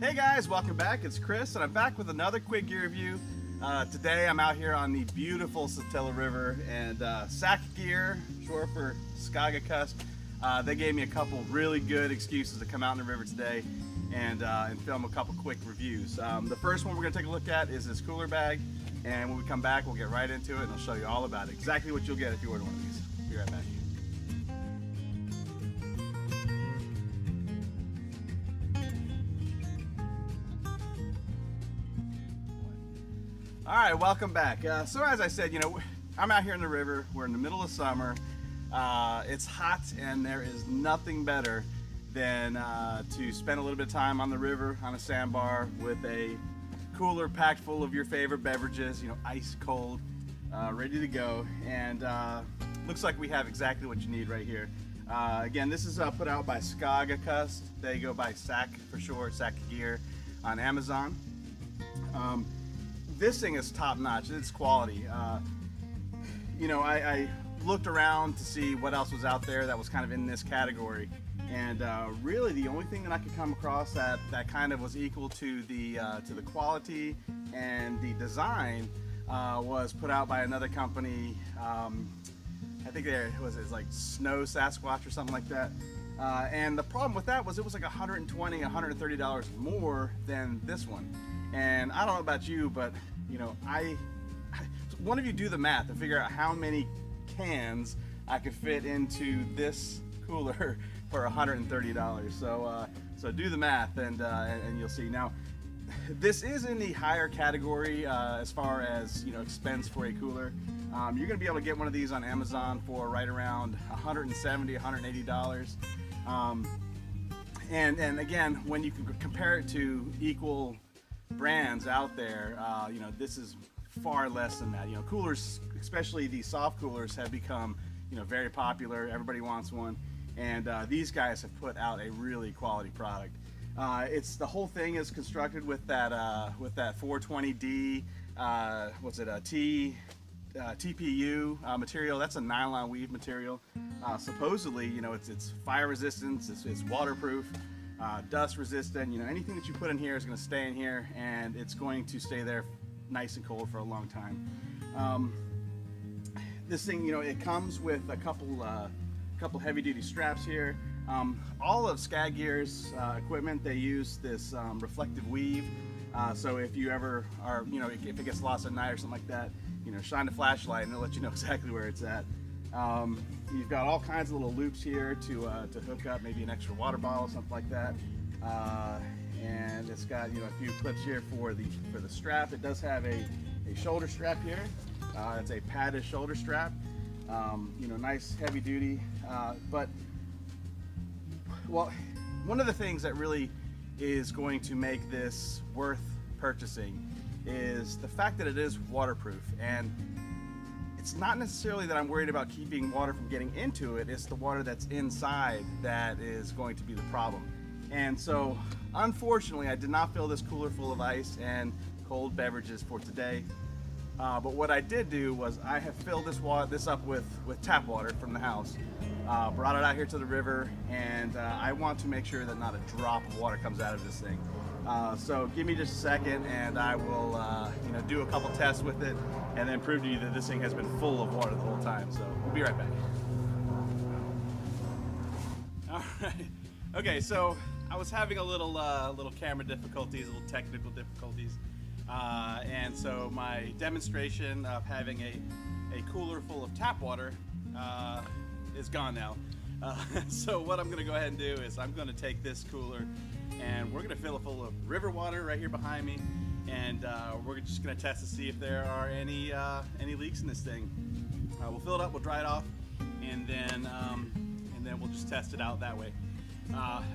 Hey guys, welcome back. It's Chris and I'm back with another quick gear review. Today I'm out here on the beautiful Satilla River and SAK gear, short for Skog Kust. They gave me a couple really good excuses to come out in the river today and film a couple quick reviews. The first one we're going to take a look at is this cooler bag, and when we come back we'll get right into it and I'll show you all about it. Exactly what you'll get if you order one of these. Be right back. All right, welcome back. So as I said, I'm out here in the river. We're in the middle of summer. It's hot and there is nothing better than to spend a little bit of time on the river on a sandbar with a cooler packed full of your favorite beverages, ice cold, ready to go. And looks like we have exactly what you need right here. Again, this is put out by Skog Kust. They go by SAK for short, SAK gear on Amazon. This thing is top notch. It's quality. I looked around to see what else was out there that was kind of in this category, and really the only thing that I could come across that kind of was equal to the quality and the design was put out by another company. I think it's like Snow Sasquatch or something like that. And the problem with that was it was like $120, $130 more than this one. And I don't know about you, but one of you do the math and figure out how many cans I could fit into this cooler for $130. So do the math and you'll see. Now, this is in the higher category as far as expense for a cooler. You're going to be able to get one of these on Amazon for right around $170, $180. And again, when you can compare it to equal brands out there, this is far less than that. Coolers, especially these soft coolers, have become very popular. Everybody wants one, and these guys have put out a really quality product. The whole thing is constructed with that 420D TPU material. That's a nylon weave material. Supposedly, it's fire resistant, it's waterproof, dust resistant. Anything that you put in here is going to stay in here, and it's going to stay there nice and cold for a long time. This thing, it comes with a couple heavy-duty straps here. All of Skag Gear's equipment, they use this reflective weave. So if you ever are, if it gets lost at night or something like that, shine the flashlight and it'll let you know exactly where it's at. You've got all kinds of little loops here to hook up maybe an extra water bottle, something like that. And it's got a few clips here for the strap. It does have a shoulder strap here. It's a padded shoulder strap. Nice heavy duty. But one of the things that really is going to make this worth purchasing is the fact that it is waterproof. And it's not necessarily that I'm worried about keeping water from getting into it, it's the water that's inside that is going to be the problem. And so, unfortunately, I did not fill this cooler full of ice and cold beverages for today. But what I did do was I have filled this up with tap water from the house, brought it out here to the river, and I want to make sure that not a drop of water comes out of this thing. So give me just a second and I will do a couple tests with it and then prove to you that this thing has been full of water the whole time. So we'll be right back. All right. Okay, so I was having a little camera difficulties, little technical difficulties. And so my demonstration of having a cooler full of tap water is gone now. So what I'm going to go ahead and do is I'm going to take this cooler and we're going to fill it full of river water right here behind me, and we're just going to test to see if there are any leaks in this thing. We'll fill it up, we'll dry it off, and then we'll just test it out that way.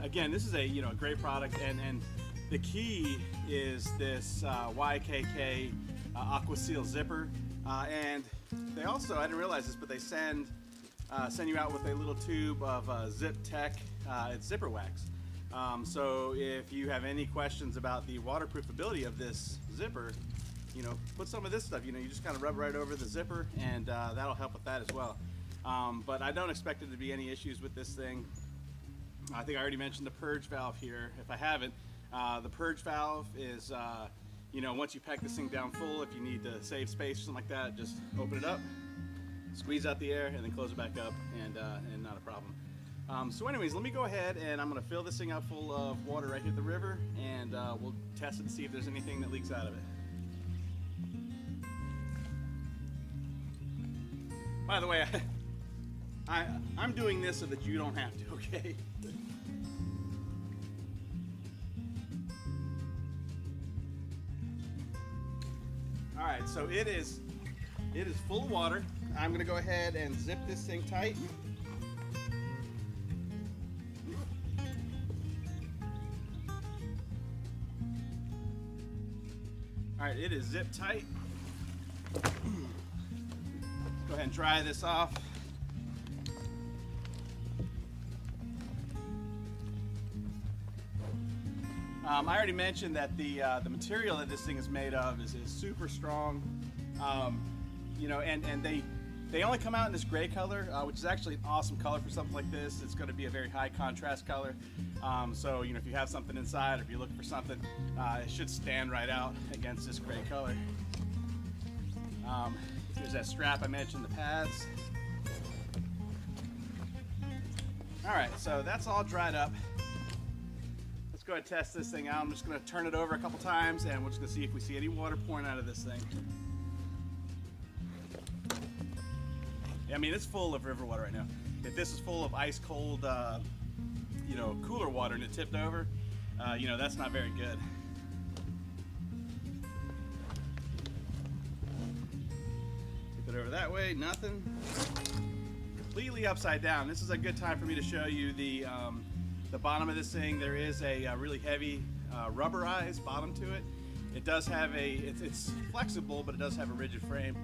Again, this is a great product, and the key is this YKK Aqua Seal zipper, and they also, I didn't realize this, but they send you out with a little tube of Zip Tech. It's zipper wax. So if you have any questions about the waterproof ability of this zipper, put some of this stuff. You just kind of rub right over the zipper, and that'll help with that as well. But I don't expect there to be any issues with this thing. I think I already mentioned the purge valve here. If I haven't, The purge valve is, you know, once you pack this thing down full, if you need to save space or something like that, just open it up, squeeze out the air, and then close it back up, and not a problem. So anyways, let me go ahead and I'm going to fill this thing up full of water right here at the river, and we'll test it to see if there's anything that leaks out of it. By the way, I'm doing this so that you don't have to, okay? All right, so it is full of water. I'm gonna go ahead and zip this thing tight. All right, it is zipped tight. Go ahead and dry this off. I already mentioned that the material that this thing is made of is super strong, you know, and they only come out in this gray color, which is actually an awesome color for something like this. It's going to be a very high contrast color, so you know, if you have something inside or if you're looking for something, it should stand right out against this gray color. There's that strap I mentioned, the pads. All right, so that's all dried up. Let's go ahead and test this thing out. I'm just going to turn it over a couple times, and we're just going to see if we see any water pouring out of this thing. Yeah, I mean, it's full of river water right now. If this is full of ice cold, you know, cooler water and it tipped over, you know, that's not very good. Tip it over that way, nothing. Completely upside down. This is a good time for me to show you the bottom of this thing. There is a really heavy rubberized bottom to it. It does have it's flexible, but it does have a rigid frame.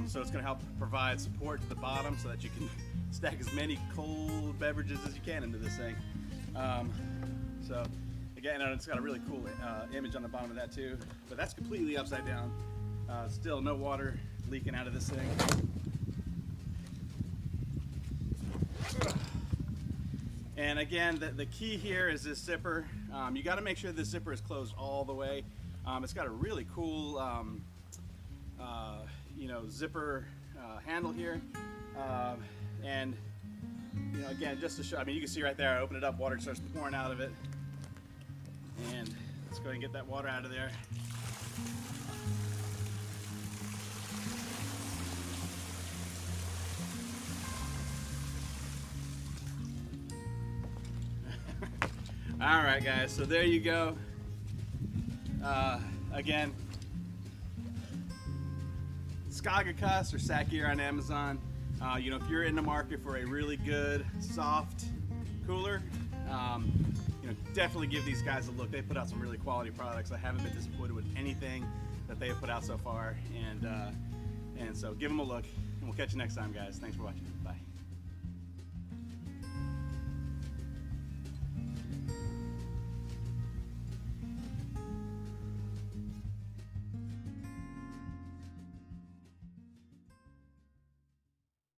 So it's going to help provide support to the bottom so that you can stack as many cold beverages as you can into this thing. So again, it's got a really cool image on the bottom of that too, but that's completely upside down. Still no water leaking out of this thing. And again, the key here is this zipper. You got to make sure this zipper is closed all the way. It's got a really cool you know, zipper handle here, and you know, again, just to show, I mean, you can see right there, I open it up, water starts pouring out of it, and let's go ahead and get that water out of there. All right, guys, so there you go. Again, Skog Kust or SAK here on Amazon. You know, if you're in the market for a really good, soft cooler, you know, definitely give these guys a look. They put out some really quality products. I haven't been disappointed with anything that they have put out so far, and so give them a look, and we'll catch you next time, guys. Thanks for watching. Bye.